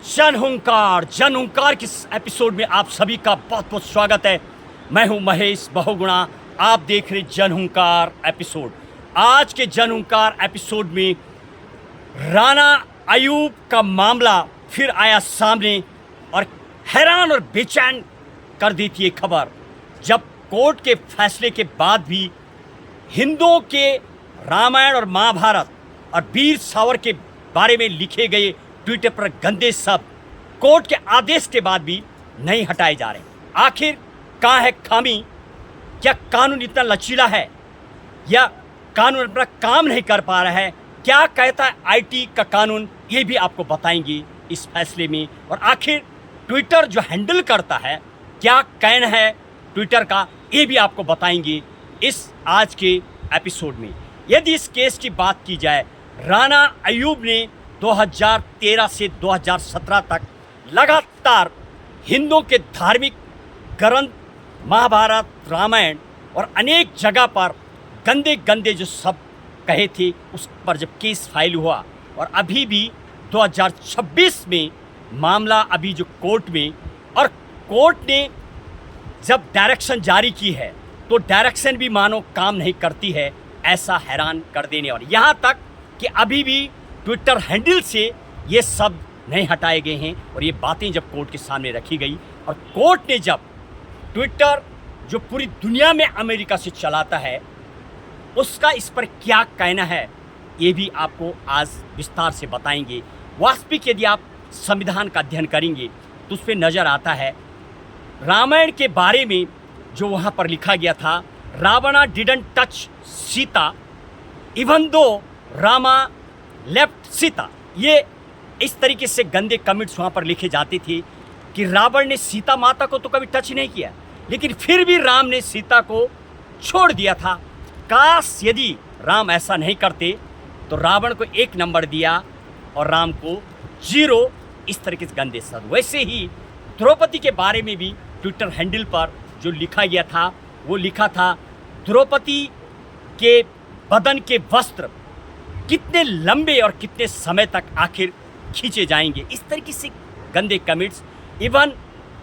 जन हुंकार की इस एपिसोड में आप सभी का बहुत बहुत स्वागत है। मैं हूं महेश बहुगुणा, आप देख रहे जन हुंकार एपिसोड। आज के जन हुंकार एपिसोड में राणा अयूब का मामला फिर आया सामने और हैरान और बेचैन कर देती है खबर, जब कोर्ट के फैसले के बाद भी हिंदुओं के रामायण और महाभारत और वीर सावर के बारे में लिखे गए ट्विटर पर गंदे शब्द कोर्ट के आदेश के बाद भी नहीं हटाए जा रहे। आखिर कहाँ है खामी? क्या कानून इतना लचीला है या कानून अपना काम नहीं कर पा रहा है? क्या कहता है आईटी का कानून? ये भी आपको बताएंगे इस फैसले में। और आखिर ट्विटर जो हैंडल करता है, क्या कहना है ट्विटर का, ये भी आपको बताएंगे इस आज के एपिसोड में। यदि इस केस की बात की जाए, राणा अयूब ने 2013 से 2017 तक लगातार हिंदुओं के धार्मिक ग्रंथ महाभारत, रामायण और अनेक जगह पर गंदे गंदे जो शब्द कहे थे, उस पर जब केस फाइल हुआ और अभी भी 2026 में मामला अभी जो कोर्ट में, और कोर्ट ने जब डायरेक्शन जारी की है तो डायरेक्शन भी मानो काम नहीं करती है, ऐसा हैरान कर देने वाली। यहाँ तक कि अभी भी ट्विटर हैंडल से ये शब्द नहीं हटाए गए हैं। और ये बातें जब कोर्ट के सामने रखी गई और कोर्ट ने जब ट्विटर जो पूरी दुनिया में अमेरिका से चलाता है, उसका इस पर क्या कहना है, ये भी आपको आज विस्तार से बताएंगे। वास्तविक यदि आप संविधान का अध्ययन करेंगे तो उस पर नज़र आता है रामायण के बारे में जो वहाँ पर लिखा गया था, Ravana didn't touch Sita even though Rama left Sita. ये इस तरीके से गंदे कमेंट्स वहाँ पर लिखे जाते थे कि रावण ने सीता माता को तो कभी टच नहीं किया, लेकिन फिर भी राम ने सीता को छोड़ दिया था। काश यदि राम ऐसा नहीं करते तो रावण को 1 नंबर दिया और राम को 0, इस तरीके से गंदे शब्द। वैसे ही द्रौपदी के बारे में भी ट्विटर हैंडल पर जो लिखा गया था, वो लिखा था द्रौपदी के बदन के वस्त्र कितने लंबे और कितने समय तक आखिर खींचे जाएंगे, इस तरीके से गंदे कमेंट्स। इवन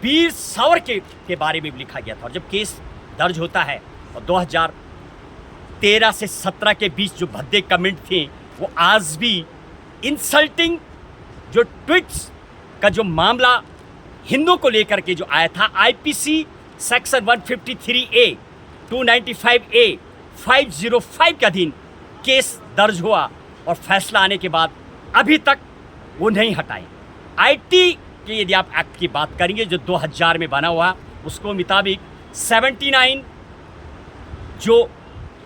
वीर सावर के बारे में भी लिखा गया था। और जब केस दर्ज होता है और 2013 से 17 के बीच जो भद्दे कमेंट थे, वो आज भी इंसल्टिंग जो ट्वीट्स का जो मामला हिंदुओं को लेकर के जो आया था, आईपीसी सेक्शन 153A 295A 505 के अधीन केस दर्ज हुआ और फैसला आने के बाद अभी तक वो नहीं हटाए। आईटी के यदि आप एक्ट की बात करेंगे जो 2000 में बना हुआ, उसको मुताबिक 79 जो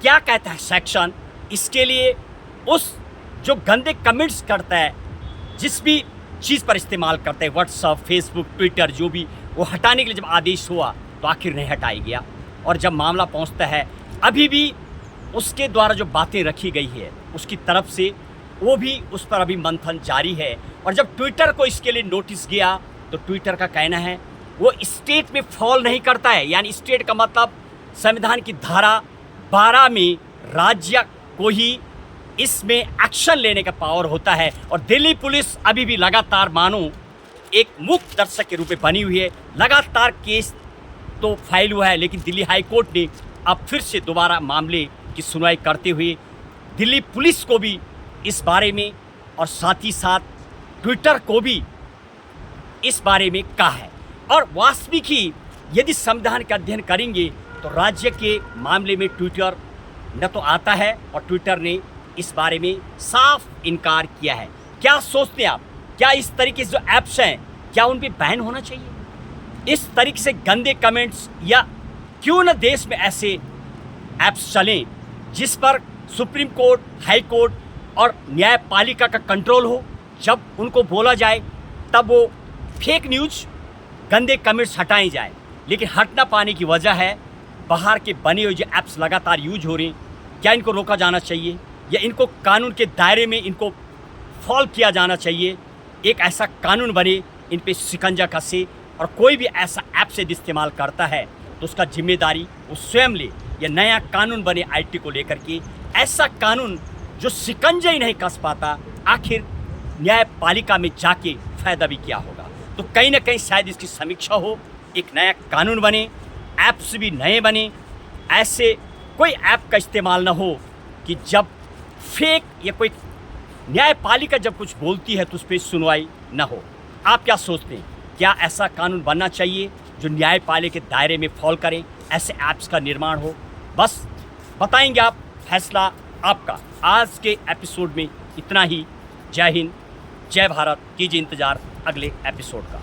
क्या कहता है सेक्शन, इसके लिए उस जो गंदे कमेंट्स करता है, जिस भी चीज़ पर इस्तेमाल करते हैं, व्हाट्सअप, फेसबुक, ट्विटर, जो भी, वो हटाने के लिए जब आदेश हुआ तो आखिर नहीं हटाया गया। और जब मामला पहुंचता है, अभी भी उसके द्वारा जो बातें रखी गई है उसकी तरफ से, वो भी उस पर अभी मंथन जारी है। और जब ट्विटर को इसके लिए नोटिस गया तो ट्विटर का कहना है वो स्टेट में फॉल नहीं करता है, यानी स्टेट का मतलब संविधान की धारा 12 में राज्य को ही इसमें एक्शन लेने का पावर होता है। और दिल्ली पुलिस अभी भी लगातार मानो एक मुक्त दर्शक के रूप में बनी हुई है। लगातार केस तो फाइल हुआ है, लेकिन दिल्ली हाई कोर्ट ने अब फिर से दोबारा मामले की सुनवाई करते हुए दिल्ली पुलिस को भी इस बारे में और साथ ही साथ ट्विटर को भी इस बारे में कहा है। और वास्तविक ही यदि संविधान का अध्ययन करेंगे तो राज्य के मामले में ट्विटर न तो आता है, और ट्विटर ने इस बारे में साफ इनकार किया है। क्या सोचते हैं आप? क्या इस तरीके से जो ऐप्स हैं, क्या उन पर बैन होना चाहिए? इस तरीके से गंदे कमेंट्स, या क्यों न देश में ऐसे ऐप्स चलें जिस पर सुप्रीम कोर्ट, हाई कोर्ट और न्यायपालिका का कंट्रोल हो। जब उनको बोला जाए तब वो फेक न्यूज़, गंदे कमेंट्स हटाए जाए। लेकिन हट ना पाने की वजह है बाहर के बने हुए जो ऐप्स लगातार यूज हो रहे हैं, क्या इनको रोका जाना चाहिए या इनको कानून के दायरे में इनको फॉलो किया जाना चाहिए? एक ऐसा कानून बने, इन पे शिकंजा कसे, और कोई भी ऐसा ऐप यदि इस्तेमाल करता है तो उसका जिम्मेदारी वो स्वयं ले। या नया कानून बने आईटी को लेकर के, ऐसा कानून जो शिकंजा ही नहीं कस पाता, आखिर न्यायपालिका में जाके फ़ायदा भी क्या होगा। तो कहीं ना कहीं शायद इसकी समीक्षा हो, एक नया कानून बने, ऐप्स भी नए बने, ऐसे कोई ऐप का इस्तेमाल ना हो कि जब फेक या कोई न्यायपालिका जब कुछ बोलती है तो उस पर सुनवाई ना हो। आप क्या सोचते हैं, क्या ऐसा कानून बनना चाहिए जो न्यायपालिका के दायरे में फॉल करें, ऐसे ऐप्स का निर्माण हो? बस बताएंगे आप, फैसला आपका। आज के एपिसोड में इतना ही। जय हिंद, जय भारत। कीजिए इंतज़ार अगले एपिसोड का।